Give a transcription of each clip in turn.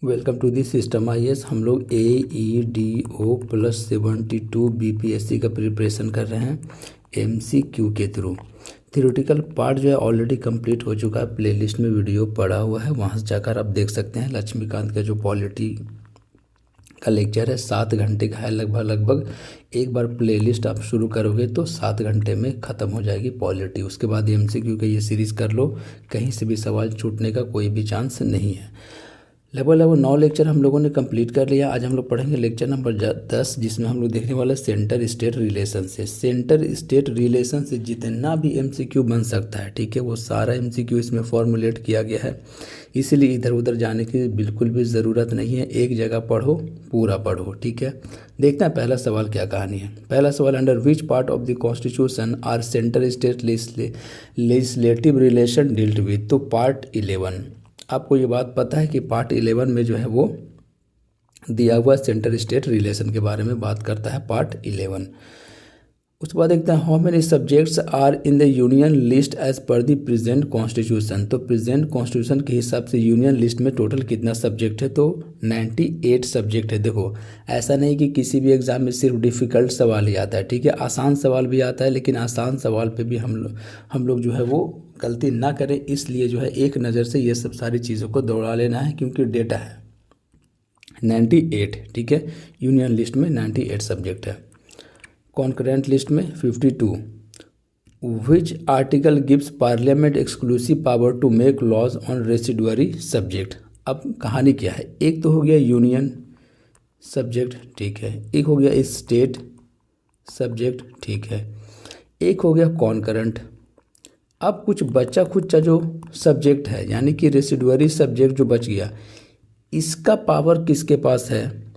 Welcome to the system IAS. हम लोग AEDO+72 BPSC का प्रिपरेशन कर रहे हैं MCQ के थ्रू। थ्योरेटिकल पार्ट जो है ऑलरेडी कंप्लीट हो चुका है, प्लेलिस्ट में वीडियो पड़ा हुआ है, वहाँ से जाकर आप देख सकते हैं। लक्ष्मीकांत का जो पॉलिटी का लेक्चर है 7 घंटे का है लगभग। एक बार प्लेलिस्ट आप शुरू करोगे तो 7 घंटे में ख़त्म हो जाएगी पॉलिटी। उसके बाद MCQ का ये सीरीज़ कर लो, कहीं से भी सवाल छूटने का कोई भी चांस नहीं है। लगभग 9 लेक्चर हम लोगों ने कंप्लीट कर लिया। आज हम लोग पढ़ेंगे लेक्चर नंबर 10, जिसमें हम लोग देखने वाले सेंटर स्टेट रिलेशन से। सेंटर स्टेट रिलेशन से जितना भी MCQ बन सकता है, ठीक है, वो सारा MCQ इसमें फॉर्मुलेट किया गया है, इसीलिए इधर उधर जाने की बिल्कुल भी ज़रूरत नहीं है। एक जगह पढ़ो, पूरा पढ़ो, ठीक है। देखते हैं पहला सवाल क्या कहानी है। पहला सवाल, under which part of the constitution are centre state legislative relation dealt with. तो पार्ट 11। आपको ये बात पता है कि पार्ट 11 में जो है वो दिया हुआ सेंटर स्टेट रिलेशन के बारे में बात करता है, पार्ट 11। उसके बाद देखते हैं, how many subjects are in the union list as per the present constitution. तो प्रेजेंट कॉन्स्टिट्यूशन के हिसाब से यूनियन लिस्ट में टोटल कितना सब्जेक्ट है, तो 98 सब्जेक्ट है। देखो, ऐसा नहीं कि किसी भी एग्जाम में सिर्फ डिफ़िकल्ट सवाल ही आता है, ठीक है, आसान सवाल भी आता है, लेकिन आसान सवाल पे भी हम लोग जो है वो गलती ना करें, इसलिए जो है एक नज़र से ये सब सारी चीज़ों को दौड़ा लेना है, क्योंकि डेटा है 98, ठीक है। यूनियन लिस्ट में 98 सब्जेक्ट है, कॉन्करेंट लिस्ट में 52। Which article gives parliament exclusive power to make laws on residuary subject. अब कहानी क्या है, एक तो हो गया यूनियन सब्जेक्ट, ठीक है, एक हो गया स्टेट सब्जेक्ट, ठीक है, एक हो गया कॉन्करेंट। अब कुछ बच्चा खुच्चा जो सब्जेक्ट है, यानी कि रेसिडुअरी सब्जेक्ट जो बच गया, इसका पावर किसके पास है,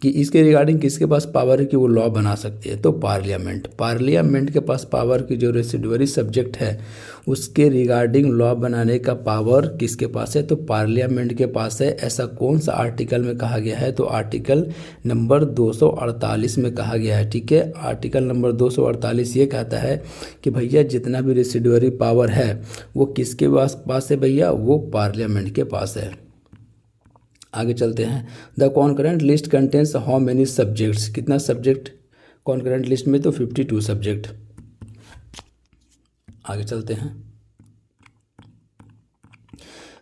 कि इसके रिगार्डिंग किसके पास पावर है कि वो लॉ बना सकती है, तो पार्लियामेंट के पास पावर की जो रेसिडुअरी सब्जेक्ट है उसके रिगार्डिंग लॉ बनाने का पावर किसके पास है, तो पार्लियामेंट के पास है। ऐसा कौन सा आर्टिकल में कहा गया है, तो आर्टिकल नंबर 248 में कहा गया है, ठीक है। आर्टिकल नंबर 248 ये कहता है कि भैया जितना भी रेसिडुअरी पावर है वो किसके पास है भैया, वो पार्लियामेंट के पास है। आगे चलते हैं, the concurrent list contains how many subjects. कितना सब्जेक्ट कॉन्करेंट लिस्ट में, तो 52 सब्जेक्ट। आगे चलते हैं,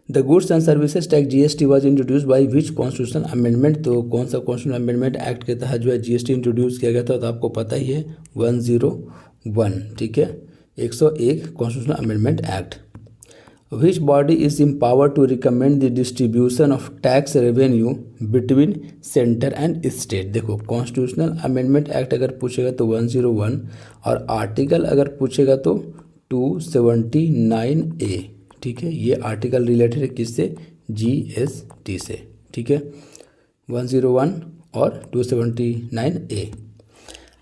the goods and services tax GST was introduced by which constitutional amendment. तो कौन सा कॉन्स्टिट्यूशनल अमेंडमेंट एक्ट के तहत जो है GST इंट्रोड्यूस किया गया था, तो आपको पता ही है 101, ठीक है, 101 constitutional amendment act. Which body is empowered to recommend the distribution of tax revenue between center and state। देखो, कॉन्स्टिट्यूशनल अमेंडमेंट एक्ट अगर पूछेगा तो 101, और आर्टिकल अगर पूछेगा तो 279A, ठीक है। ये आर्टिकल रिलेटेड है किससे, GST से, ठीक है, 101 और 279A।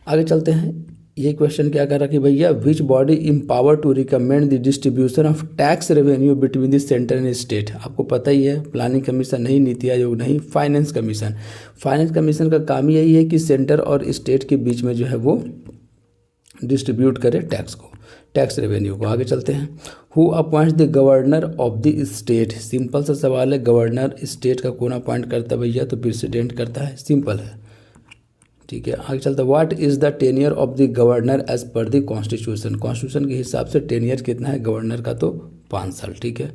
आगे चलते हैं, ये क्वेश्चन क्या कर रहा कि भैया which body empower to recommend the distribution of tax revenue between the centre and state. आपको पता ही है, प्लानिंग कमीशन नहीं, नीति आयोग नहीं, फाइनेंस कमीशन। फाइनेंस कमीशन का काम यही है कि सेंटर और स्टेट के बीच में जो है वो डिस्ट्रीब्यूट करे टैक्स को, टैक्स रेवेन्यू को। आगे चलते हैं, who appoints the governor of the state. Simple सा सवाल है, गवर्नर स्टेट का कौन अपॉइंट करता है भैया, तो प्रेसिडेंट करता है, सिंपल है, ठीक है। आगे चलता है, what is the tenure of the governor as per the constitution. Constitution के हिसाब से टेन्योर कितना है गवर्नर का, तो 5 साल, ठीक है।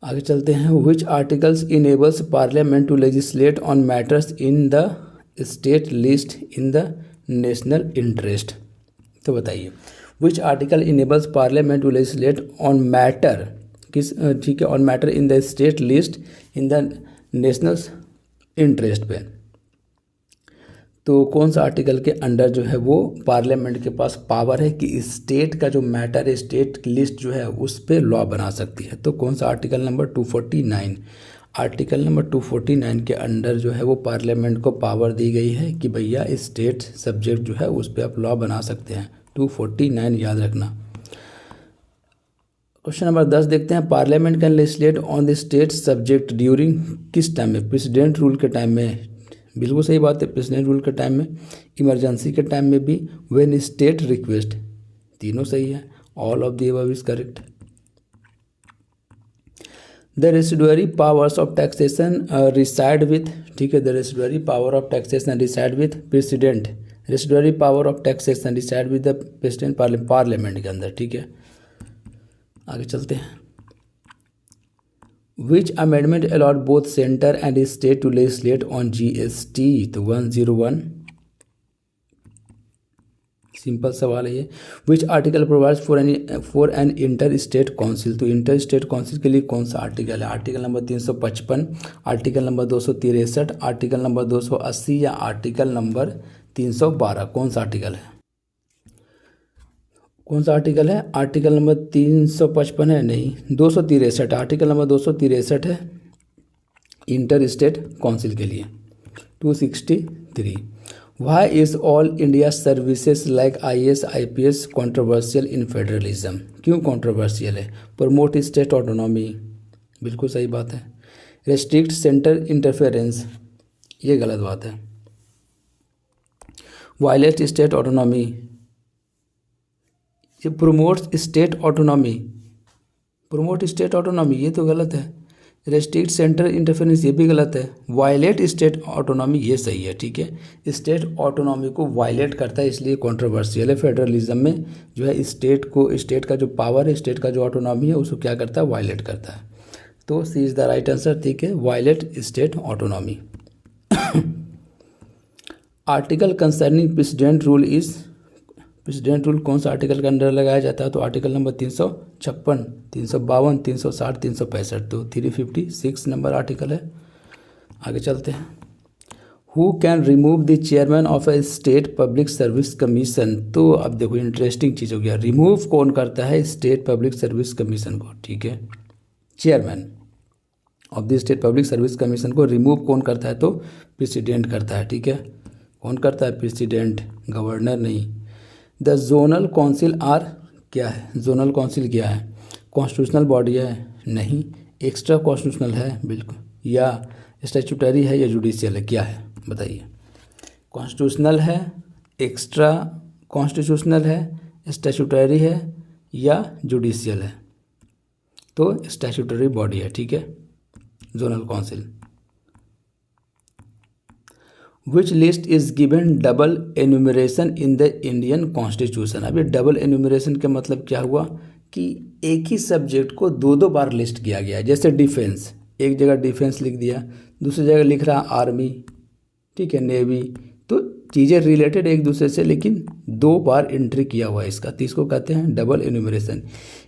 आगे चलते हैं, which articles enables Parliament to legislate on matters in the state list in the national interest. तो बताइए, which article enables Parliament to legislate on matter, किस, ठीक है, on matter in the state list in the national interest पे। तो कौन सा article के अंडर जो है वो पार्लियामेंट के पास पावर है कि स्टेट का जो मैटर है, स्टेट लिस्ट जो है उस पर लॉ बना सकती है, तो कौन सा आर्टिकल नंबर 249। आर्टिकल नंबर 249 के अंडर जो है वो पार्लियामेंट को पावर दी गई है कि भैया स्टेट सब्जेक्ट जो है उस पर आप लॉ बना सकते हैं, 249 याद रखना। क्वेश्चन नंबर 10 देखते हैं, parliament can legislate on the state subject during किस टाइम में, प्रेसिडेंट रूल के टाइम में। बिल्कुल सही बात है, प्रेसिडेंट रूल के टाइम में, इमरजेंसी के टाइम में भी, व्हेन स्टेट रिक्वेस्ट, तीनों सही है, all of the above is correct. The residuary powers of taxation reside with, ठीक है, the residuary power of taxation reside with president, residuary power of taxation reside with the president parliament के अंदर, ठीक है। आगे चलते हैं। Which amendment allowed both centre and state to legislate on GST, तो 101, सिंपल सवाल है ये। Which article provides for an inter state council, तो इंटर स्टेट काउंसिल के लिए कौन सा आर्टिकल है? Article number 355, article number 263, article number 280 या आर्टिकल नंबर 312, कौन सा आर्टिकल है? कौन सा आर्टिकल है? आर्टिकल नंबर 355 है? नहीं, 263, आर्टिकल नंबर 263 है इंटर स्टेट काउंसिल के लिए। 263, why is all India services like IAS IPS controversial in federalism, क्यों कॉन्ट्रोवर्शियल है? प्रमोट स्टेट ऑटोनॉमी, बिल्कुल सही बात है। रेस्ट्रिक्ट सेंटर इंटरफेरेंस, ये गलत बात है। वायलेट स्टेट ऑटोनॉमी, ये promotes state autonomy, promote state autonomy, ये तो गलत है। रेस्ट्रिक्ट सेंटर इंटरफेरेंस, ये भी गलत है। वायलेट स्टेट ऑटोनॉमी, ये सही है, ठीक है। स्टेट ऑटोनॉमी को वायलेट करता है, इसलिए कंट्रोवर्शियल है। फेडरलिज्म में जो है स्टेट को, स्टेट का जो पावर है, स्टेट का जो ऑटोनॉमी है, उसको क्या करता है? वायलेट करता है। तो C is the right answer, ठीक है, violate state autonomy. Article concerning president rule is, president rule कौन सा आर्टिकल के अंडर लगाया जाता है? तो आर्टिकल नंबर 356, 352, 360, 365, तो 356 नंबर आर्टिकल है। आगे चलते हैं। Who can remove the chairman of A state public service commission, तो अब देखो इंटरेस्टिंग चीज़ हो गया। रिमूव कौन करता है स्टेट पब्लिक सर्विस कमीशन को? ठीक है, chairman of the state public service commission को रिमूव कौन करता है? तो प्रेसिडेंट करता है, ठीक है। कौन करता है? प्रेसिडेंट, गवर्नर नहीं। द जोनल काउंसिल आर, क्या है जोनल काउंसिल? क्या है? कॉन्स्टिट्यूशनल बॉडी है? नहीं। एक्स्ट्रा कॉन्स्टिट्यूशनल है? बिल्कुल। या स्टैट्यूटरी है या जुडिशियल है? क्या है बताइए? कॉन्स्टिट्यूशनल है, एक्स्ट्रा कॉन्स्टिट्यूशनल है, स्टैट्यूटरी है या जुडिशियल है? तो स्टैट्यूटरी बॉडी है, ठीक है, zonal council. Which list is given double enumeration in the Indian constitution. अभी डबल एन्यूमरेशन का मतलब क्या हुआ कि एक ही सब्जेक्ट को दो दो बार लिस्ट किया गया है। जैसे डिफेंस, एक जगह डिफेंस लिख दिया, दूसरी जगह लिख रहा आर्मी, ठीक है, नेवी, तो चीज़ें रिलेटेड एक दूसरे से, लेकिन दो बार एंट्री किया हुआ है इसका, तो इसको कहते हैं डबल एन्यूमरेशन।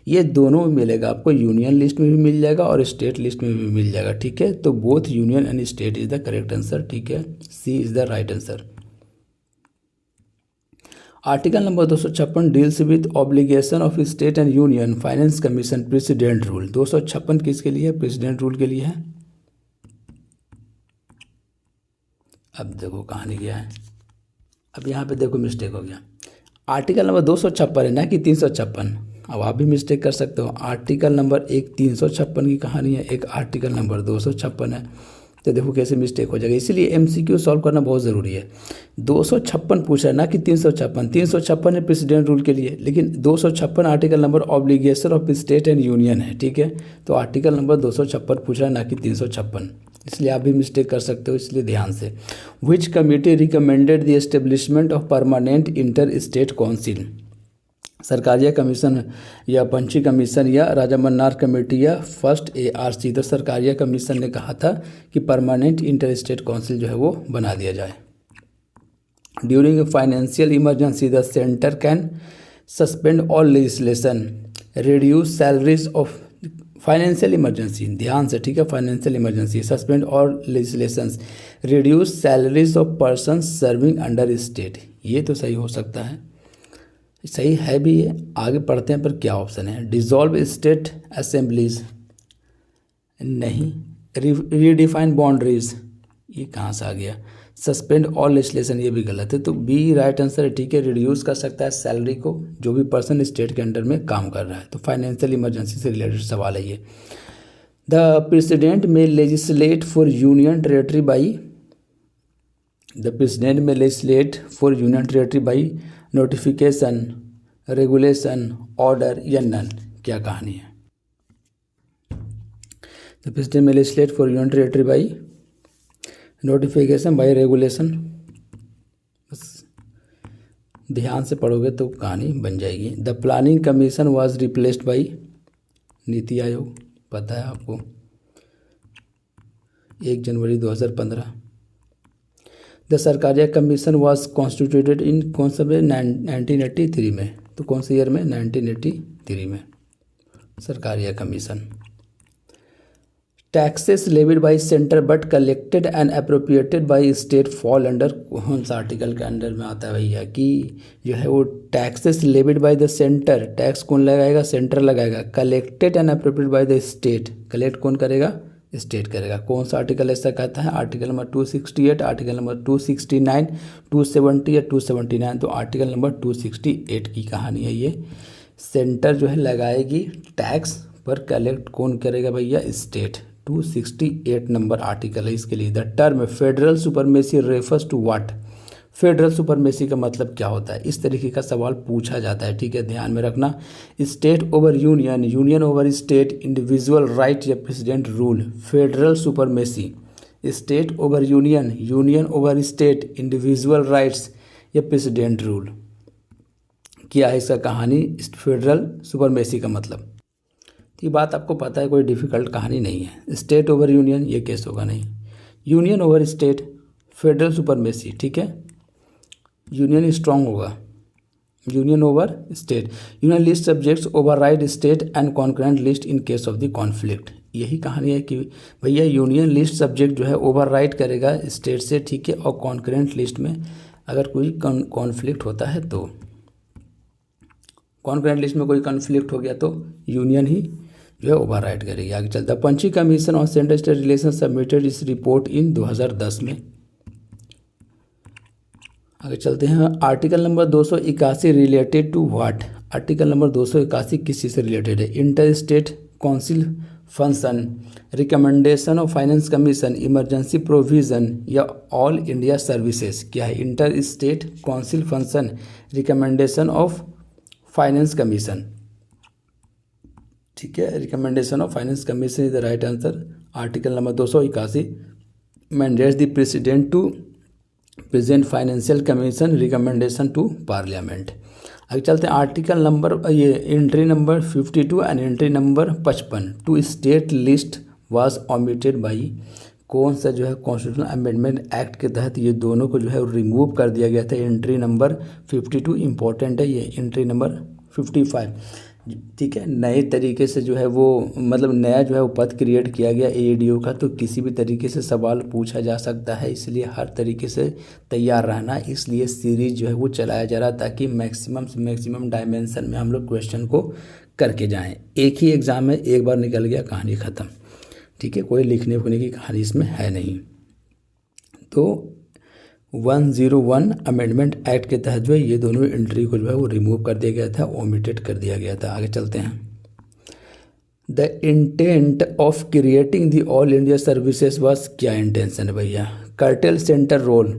ये दोनों मिलेगा आपको, यूनियन लिस्ट में भी मिल जाएगा और स्टेट लिस्ट में भी मिल जाएगा, ठीक है। तो both union and state is the correct answer, ठीक है, C is the right answer. Article number 256 deals with obligation of state and union finance commission president rule. 256 किसके लिए है? प्रेसिडेंट रूल के लिए है। अब देखो कहानी क्या है, अब यहाँ पे देखो मिस्टेक हो गया। आर्टिकल नंबर 256 है ना कि 356, अब आप भी मिस्टेक कर सकते हो। आर्टिकल नंबर एक 356 की कहानी है, एक आर्टिकल नंबर 256 है, तो देखो कैसे मिस्टेक हो जाएगा। इसीलिए MCQ सॉल्व करना बहुत ज़रूरी है। 256 पूछा है ना कि 356, 356 है प्रेसिडेंट रूल के लिए, लेकिन 256 article number obligation of state and union है, ठीक है। तो आर्टिकल नंबर 256 पूछ रहा है ना कि 356, इसलिए आप भी मिस्टेक कर सकते हो, इसलिए ध्यान से। विच committee recommended the establishment of permanent inter state council. Sarkaria commission या पंची कमीशन या राजा मन्नार कमेटी या फर्स्ट ARC। तो सरकारिया कमीशन ने कहा था कि परमानेंट इंटर स्टेट काउंसिल जो है वो बना दिया जाए। During financial emergency the centre can suspend all legislation, reduce salaries of financial emergency, ध्यान से, ठीक है, financial emergency, suspend all legislations, reduce salaries of person serving under state. ये तो सही हो सकता है, सही है भी ये। आगे पढ़ते हैं पर क्या ऑप्शन है? डिसॉल्व स्टेट असेंबलीज, नहीं। रीडिफाइन बाउंड्रीज, ये कहाँ से आ गया? सस्पेंड ऑल लेजिस्लेशन, ये भी गलत है, तो बी राइट आंसर है, ठीक है। रिड्यूस कर सकता है सैलरी को जो भी पर्सन स्टेट के अंडर में काम कर रहा है, तो फाइनेंशियल इमरजेंसी से रिलेटेड सवाल है ये। The president may legislate for union territory by, the president may legislate for union territory by notification, regulation, order या नन, क्या कहानी है? The president may legislate for union territory by notification by regulation. बस ध्यान से पढ़ोगे तो कहानी बन जाएगी। The planning commission was replaced by NITI Aayog, पता है आपको, 1 जनवरी 2015। The Sarkaria commission was constituted in कौन सा में 1983 में, तो कौन से ईयर में 1983 में Sarkaria commission. Taxes levied bye centre but collected and appropriated by state fall under कौन सा आर्टिकल के अंडर में आता है भैया, कि जो है वो taxes levied by the centre, tax कौन लगाएगा, सेंटर लगाएगा। Collected and appropriated by the state, collect कौन करेगा, स्टेट करेगा। कौन सा आर्टिकल ऐसा कहता है, आर्टिकल नंबर 268, आर्टिकल नंबर 269, 270 या 279, तो आर्टिकल नंबर 268 की कहानी है ये। सेंटर जो है लगाएगी टैक्स पर कलेक्ट कौन करेगा भैया, स्टेट। 268 नंबर आर्टिकल है इसके लिए। The term federal supremacy refers to what, federal supremacy का मतलब क्या होता है, इस तरीके का सवाल पूछा जाता है, ठीक है, ध्यान में रखना। State over union, union over state, individual right या president rule. Federal supremacy, state over union, union over state, individual rights या प्रेसिडेंट रूल। क्या है इसका कहानी, फेडरल सुपरमेसी का मतलब। ये बात आपको पता है, कोई डिफ़िकल्ट कहानी नहीं है। स्टेट ओवर यूनियन ये केस होगा नहीं, union over state, federal supremacy, ठीक है, यूनियन स्ट्रांग होगा, union over state. Union list subjects over ride state and concurrent list in case of the conflict. यही कहानी है कि भैया यूनियन लिस्ट सब्जेक्ट जो है ओवर राइड करेगा स्टेट से, ठीक है, और कॉन्करेंट लिस्ट में अगर कोई कॉन्फ्लिक्ट होता है तो, कॉन्करेंट लिस्ट में कोई कॉन्फ्लिक्ट हो गया तो यूनियन ही जो है ओवर राइड करेगी। आगे चलता है। Punchhi commission on central state relation submitted its report in 2010 में। आगे चलते हैं। Article number 281 related to what, article number 281 किसी से रिलेटेड है, inter state council function, recommendation of finance commission, emergency provision या ऑल इंडिया सर्विसेज। क्या है, inter state council function, recommendation of finance commission, ठीक है, recommendation of finance commission is the right answer. Article number 281 mandates the president to present financial commission recommendation to parliament. आगे चलते हैं। Article number ये entry number 52 and entry number 55 to state list was omitted by, कौन सा जो है constitutional amendment act के तहत ये दोनों को जो है रिमूव कर दिया गया था। एंट्री नंबर 52 इंपॉर्टेंट है, ये एंट्री नंबर 55, ठीक है, नए तरीके से जो है वो मतलब नया जो है वो पद क्रिएट किया गया एडीओ का, तो किसी भी तरीके से सवाल पूछा जा सकता है, इसलिए हर तरीके से तैयार रहना। इसलिए सीरीज जो है वो चलाया जा रहा ताकि मैक्सिमम से मैक्सिमम डायमेंशन में हम लोग क्वेश्चन को करके जाएं। एक ही एग्ज़ाम में एक बार निकल गया, कहानी ख़त्म, ठीक है, कोई लिखने उखने की कहानी इसमें है नहीं। तो 101 अमेंडमेंट एक्ट के तहत जो है ये दोनों एंट्री को जो है वो रिमूव कर दिया गया था, ओमिटेड कर दिया गया था। आगे चलते हैं। The intent of creating the all India services was, क्या इंटेंशन है भैया, curtail centre role,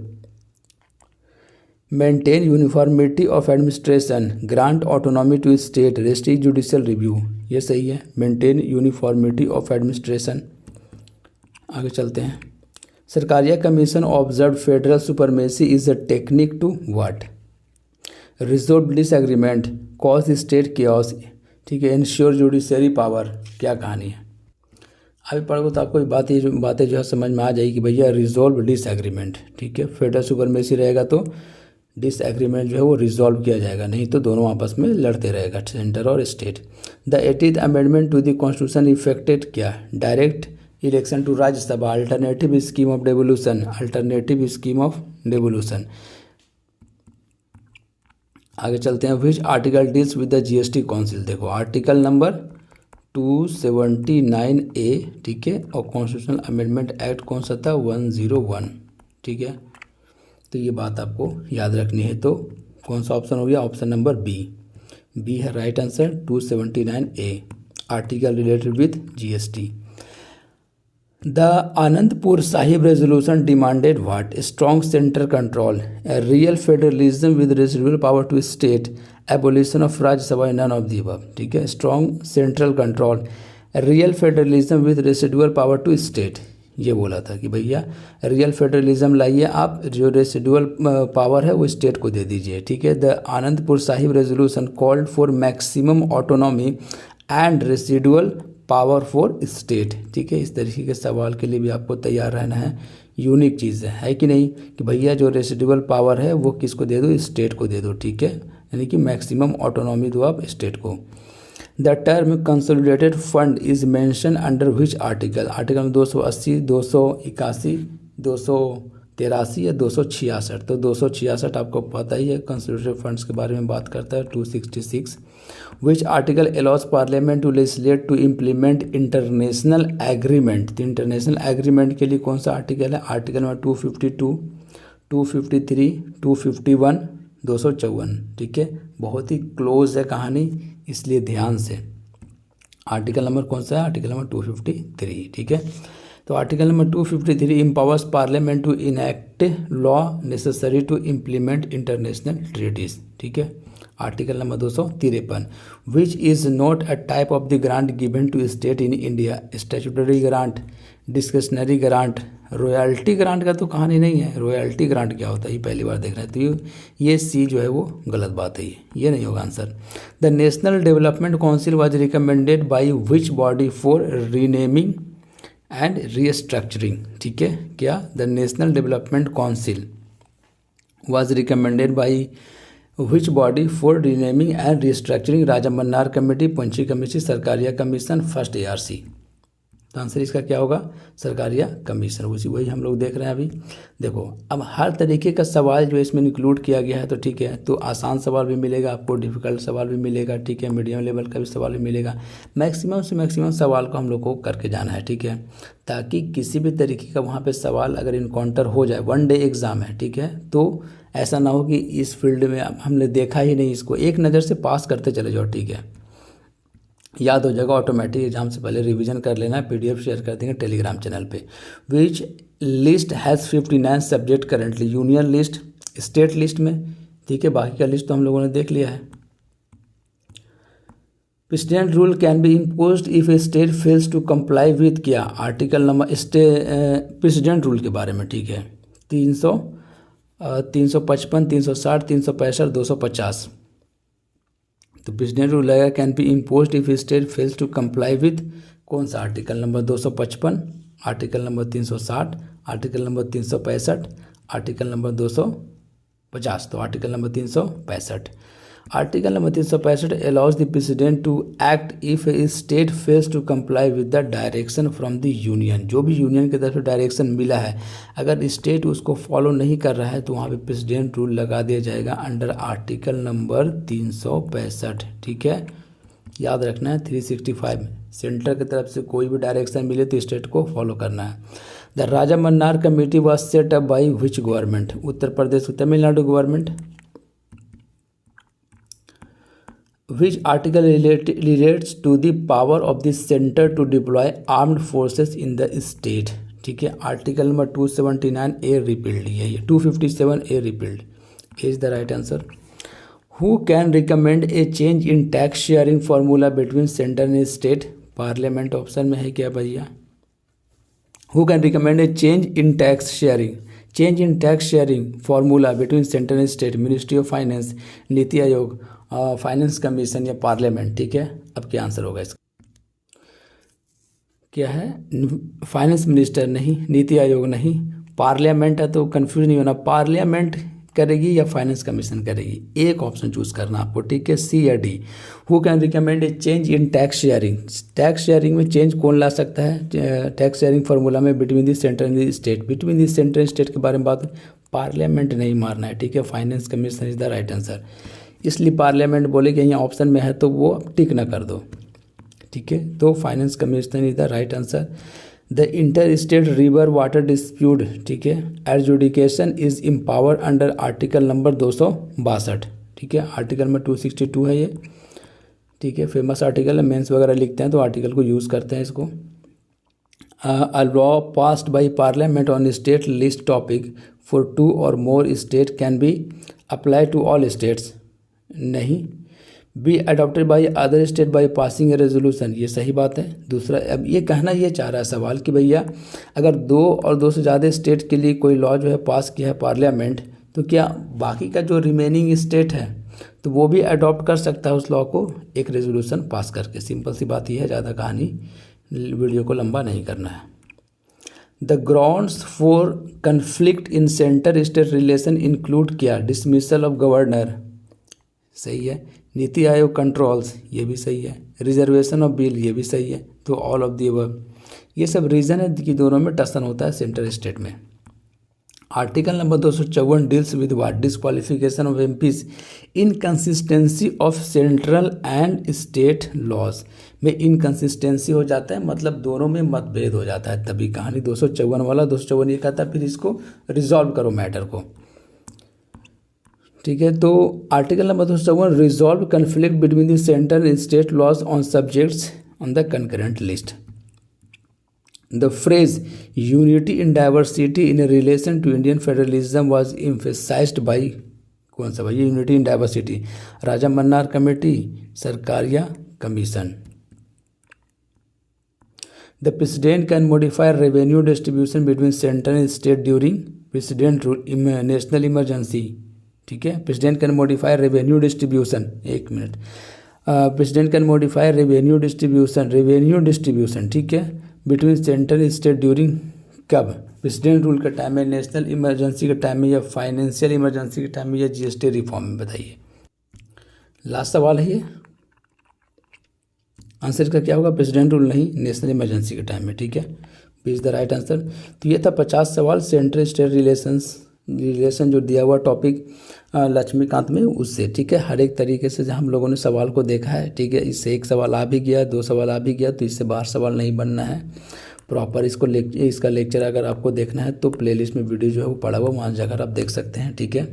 maintain uniformity of administration, grant autonomy to state, restrict judicial review. ये सही है, मेंटेन यूनिफॉर्मिटी ऑफ एडमिनिस्ट्रेशन। आगे चलते हैं। Sarkaria commission observe federal supremacy is a technique to what, resolve disagreement, cause state chaos, ठीक है, ensure judiciary power. क्या कहानी है, अभी पढ़ोगे तो आपको बातें जो है समझ में आ जाएगी कि भैया रिजोल्व डिसएग्रीमेंट, ठीक है, फेडरल सुपरमेसी रहेगा तो डिसएग्रीमेंट जो है वो रिजॉल्व किया जाएगा, नहीं तो दोनों आपस में लड़ते रहेगा, सेंटर और स्टेट। The 80th amendment to the constitution effected क्या, direct election to Rajya Sabha, alternative scheme of devolution, alternative scheme of devolution. आगे चलते हैं। Which article deals with the GST council, देखो आर्टिकल नंबर 279A, ठीक है, और कॉन्स्टिट्यूशनल अमेंडमेंट एक्ट कौन सा था, 101, ठीक है, तो ये बात आपको याद रखनी है। तो कौन सा ऑप्शन हो गया, ऑप्शन नंबर बी है right answer, 279A, article related with GST. The Anandpur Sahib resolution demanded what, strong centre control, real federalism with residual power to state, abolition of Rajya Sabha, none of the above, ठीक है, strong central control, real federalism with residual power to state, ये बोला था कि भैया real federalism लाइए आप, जो रेसिडुअल पावर है वो स्टेट को दे दीजिए, ठीक है। The Anandpur Sahib resolution called for maximum autonomy and residual power for state, ठीक है। इस तरीके के सवाल के लिए भी आपको तैयार रहना है। यूनिक चीज़ है कि नहीं, कि भैया जो रेसिडुअल पावर है वो किसको दे दो, स्टेट को दे दो, ठीक है, यानी कि मैक्सिमम ऑटोनॉमी दो आप स्टेट को। The term consolidated fund is mention under which article, article में 280, 281, 283 या 266, तो 266 आपको पता ही है, कंसोलिडेटेड फंड्स के बारे में बात करता है। 266 which article allows parliament to legislate to implement international agreement, तो इंटरनेशनल एग्रीमेंट के लिए कौन सा आर्टिकल है, आर्टिकल नंबर 252, 253, 251, 254, ठीक है। बहुत ही क्लोज है कहानी, इसलिए ध्यान से। आर्टिकल नंबर कौन सा है, आर्टिकल नंबर 253, ठीक है। तो article number 253 empowers parliament to enact law necessary to implement international treaties, ठीक है। Article number 253 which is not a type of the grant given to state in India, statutory grant, discretionary grant, royalty grant का तो कहानी नहीं है। Royalty grant क्या होता है, ये पहली बार देख रहे हैं, तो ये सी जो है वो गलत बात है, ये नहीं होगा answer. The national development council was recommended by which body for renaming and restructuring, ठीक है। क्या, the national development council was recommended by which body for renaming and restructuring, Rajamannar committee, Punchhi committee, Sarkaria commission, first ARC। तो answer इसका क्या होगा, Sarkaria commission, वही हम लोग देख रहे हैं अभी। देखो अब हर तरीके का सवाल जो इसमें इंक्लूड किया गया है, तो ठीक है, तो आसान सवाल भी मिलेगा आपको, डिफिकल्ट सवाल भी मिलेगा, ठीक है, मीडियम लेवल का भी सवाल भी मिलेगा। मैक्सिमम से मैक्सिमम सवाल को हम लोग को करके जाना है, ठीक है, ताकि किसी भी तरीके का वहाँ पर सवाल अगर इनकाउंटर हो जाए, 1 डे एग्ज़ाम है, ठीक है, तो ऐसा ना हो कि इस फील्ड में हमने देखा ही नहीं, इसको एक नज़र से पास करते चले जाओ, ठीक है, याद हो जाएगा। ऑटोमेटिक एग्जाम से पहले रिवीजन कर लेना है, PDF शेयर कर देंगे टेलीग्राम चैनल पे। विच list has 59 subject currently, union list, state list में, ठीक है, बाकी का लिस्ट तो हम लोगों ने देख लिया है। President rule can be imposed if a state fails to comply with, क्या, आर्टिकल नंबर प्रेसिडेंट रूल के बारे में, ठीक है, 355, 360, 365, 250। तो प्रेसिडेंट रूल लगेगा can be imposed if state fails to comply with, कौन सा, article number 255, article number 360, article number 365, article number 250, तो article number 365। Article number 365 allows the president to act if a state fails to comply with the direction from the union, जो भी union की तरफ से direction मिला है, अगर state उसको फॉलो नहीं कर रहा है तो वहाँ पे प्रेसिडेंट रूल लगा दिया जाएगा अंडर आर्टिकल नंबर 365, ठीक है, याद रखना है। 365 सेंटर की तरफ से कोई भी डायरेक्शन मिले तो स्टेट को फॉलो करना है। The Raja Mannar committee was set up by which government, Uttar Pradesh, Tamil Nadu government. Which article relates to the power of the center to deploy armed forces in the state, ठीक है, आर्टिकल नंबर 279A रिपील्ड, ये 257A repealed is the right answer. Who can recommend A change in tax sharing formula between centre and state, parliament option में है क्या भैया। Who can recommend A change in tax sharing formula between centre and state, ministry of finance, NITI Aayog, finance commission या parliament, ठीक है। अब क्या answer होगा इसका, क्या है, फाइनेंस मिनिस्टर नहीं, नीति आयोग नहीं, पार्लियामेंट है, तो कंफ्यूज नहीं होना, पार्लियामेंट करेगी या फाइनेंस कमीशन करेगी, एक ऑप्शन चूज करना आपको, ठीक है, C या D। Who can recommend A change in tax sharing, tax sharing में चेंज कौन ला सकता है, टैक्स शेयरिंग फार्मूला में between the centre and the state, between the centre and state के बारे में बात, पार्लियामेंट नहीं मारना है, ठीक है, finance commission is the right answer. इसलिए पार्लियामेंट बोले कि यहाँ ऑप्शन में है तो वो टिक ना कर दो, ठीक है, तो finance commission is the right answer. The inter state river water dispute, ठीक है, adjudication is empower under article number 262, ठीक है, आर्टिकल नंबर 262 है ये, ठीक है, फेमस आर्टिकल है, मेंस वगैरह लिखते हैं तो आर्टिकल को यूज़ करते हैं इसको। A law passed by parliament on state list topic for 2 or more state can be apply to all states, नहीं, be adopted by other state by passing a resolution, ये सही बात है। दूसरा, अब ये कहना ये चाह रहा है सवाल कि भैया अगर 2 और 2 से ज़्यादा स्टेट के लिए कोई लॉ जो है पास किया है पार्लियामेंट, तो क्या बाकी का जो रिमेनिंग स्टेट है तो वो भी अडॉप्ट कर सकता है उस लॉ को एक रेजोल्यूशन पास करके। सिंपल सी बात यह है, ज़्यादा कहानी वीडियो को लंबा नहीं करना है। The grounds for conflict in centre state relation include क्या, डिसमिसल ऑफ गवर्नर, सही है। नीति आयोग कंट्रोल्स, ये भी सही है। रिजर्वेशन ऑफ बिल, ये भी सही है। तो ऑल ऑफ दी अबव, ये सब रीज़न है कि दोनों में टसन होता है सेंटर स्टेट में। Article number 254 deals with what, disqualification of MPs, inconsistency of central and state laws में इनकंसिस्टेंसी हो जाता है, मतलब दोनों में मतभेद हो जाता है, तभी कहानी 254 वाला 254 ये कहता है फिर इसको रिजॉल्व करो मैटर को, ठीक है। तो article number 254 resolve conflict between the central and state laws on subjects on the concurrent list. The phrase unity in diversity in relation to Indian federalism was emphasized by कौन सा भाई, unity in diversity, Rajamannar committee, Sarkaria commission. The president can modify revenue distribution between central and state during president rule national emergency, ठीक है। President can modify revenue distribution, एक minute, president can modify revenue distribution, ठीक है, between central state during कब, president rule के time में, national emergency के time में, या फाइनेंशियल इमरजेंसी के टाइम में, या जीएसटी रिफॉर्म में, बताइए। लास्ट सवाल है ये, आंसर का क्या होगा, प्रेसिडेंट रूल नहीं, नेशनल इमरजेंसी के टाइम में, ठीक है। B is the right answer. तो ये था 50 सवाल सेंट्रल स्टेट रिलेशन जो दिया हुआ टॉपिक लक्ष्मीकांत में उससे, ठीक है। हर एक तरीके से हम लोगों ने सवाल को देखा है, ठीक है। इससे एक सवाल आ भी गया, 2 सवाल आ भी गया, तो इससे बाहर सवाल नहीं बनना है प्रॉपर। इसका लेक्चर अगर आपको देखना है तो प्लेलिस्ट में वीडियो जो है वो पड़ा हुआ, वहाँ जाकर आप देख सकते हैं, ठीक है।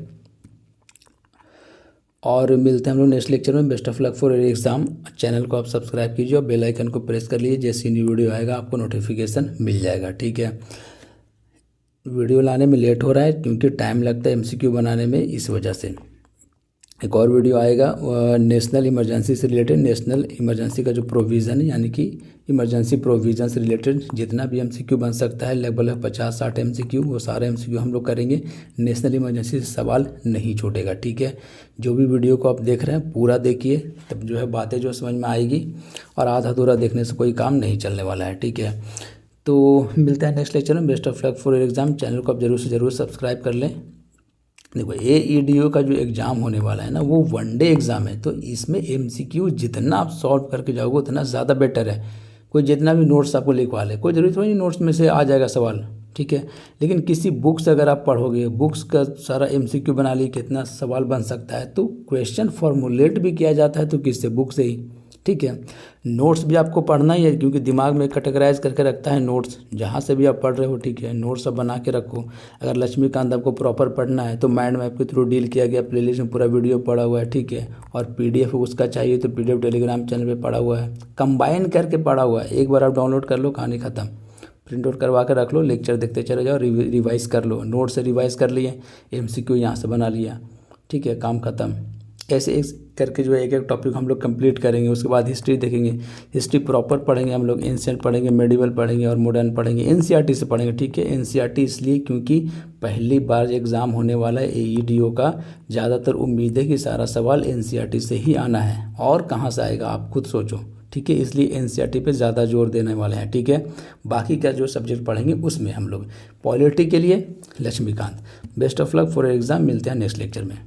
और मिलते हैं हम लोग नेक्स्ट लेक्चर में। Best of luck for exam. Channel को आप सब्सक्राइब कीजिए और बेल आइकन को प्रेस कर लीजिए, जैसे न्यू वीडियो आएगा आपको नोटिफिकेशन मिल जाएगा, ठीक है। वीडियो लाने में लेट हो रहा है क्योंकि टाइम लगता है एमसीक्यू बनाने में, इस वजह से। एक और वीडियो आएगा नेशनल इमरजेंसी से रिलेटेड, नेशनल इमरजेंसी का जो प्रोविज़न है, यानी कि इमरजेंसी प्रोविज़न से रिलेटेड जितना भी एमसीक्यू बन सकता है, लगभग 50-60 एमसीक्यू, वो सारे एमसीक्यू हम लोग करेंगे। नेशनल इमरजेंसी से सवाल नहीं छूटेगा, ठीक है। जो भी वीडियो को आप देख रहे हैं पूरा देखिए, तब जो है बातें जो समझ में आएगी, और आधा अधूरा देखने से कोई काम नहीं चलने वाला है, ठीक है। तो मिलता है नेक्स्ट लेक्चर में। Best of luck for exam. Channel को आप जरूर से ज़रूर सब्सक्राइब कर लें। देखो AEDO का जो एग्ज़ाम होने वाला है ना, वो 1 डे एग्ज़ाम है, तो इसमें MCQ जितना आप सॉल्व करके जाओगे उतना ज़्यादा बेटर है। कोई जितना भी नोट्स आपको लिखवा ले, कोई ज़रूरी थोड़ी नहीं नोट्स में से आ जाएगा सवाल, ठीक है। लेकिन किसी बुक से अगर आप पढ़ोगे, बुक्स का सारा MCQ बना ली, कितना सवाल बन सकता है, तो क्वेश्चन फॉर्मुलेट भी किया जाता है तो किससे, बुक से ही, ठीक है। नोट्स भी आपको पढ़ना ही है क्योंकि दिमाग में कैटेगराइज करके रखता है नोट्स, जहाँ से भी आप पढ़ रहे हो, ठीक है। नोट्स सब बना के रखो। अगर लक्ष्मीकांत आपको प्रॉपर पढ़ना है तो माइंड मैप के थ्रू डील किया गया, प्लेलिस्ट में पूरा वीडियो पड़ा हुआ है, ठीक है। और PDF उसका चाहिए तो PDF टेलीग्राम चैनल पे पड़ा हुआ है, कंबाइन करके पड़ा हुआ है। एक बार आप डाउनलोड कर लो, कहानी ख़त्म। प्रिंट आउट करवा के रख लो, लेक्चर देखते चले जाओ, रिवाइज़ कर लो, नोट से रिवाइज़ कर लिए, MCQ यहाँ से बना लिया, ठीक है, काम ख़त्म। ऐसे एक करके जो है एक एक टॉपिक हम लोग कंप्लीट करेंगे। उसके बाद हिस्ट्री देखेंगे, हिस्ट्री प्रॉपर पढ़ेंगे हम लोग, एंशिएंट पढ़ेंगे, मेडिवल पढ़ेंगे और मॉडर्न पढ़ेंगे। NCERT से पढ़ेंगे, ठीक है। NCERT इसलिए क्योंकि पहली बार एग्ज़ाम होने वाला है AEDO का, ज़्यादातर उम्मीद है कि सारा सवाल NCERT से ही आना है, और कहाँ से आएगा आप खुद सोचो, ठीक है। इसलिए NCERT पे ज़्यादा जोर देने वाले हैं, ठीक है। बाकी का जो सब्जेक्ट पढ़ेंगे उसमें हम लोग पॉलिटी के लिए Laxmikant. Best of luck for exam. मिलते हैं नेक्स्ट लेक्चर में।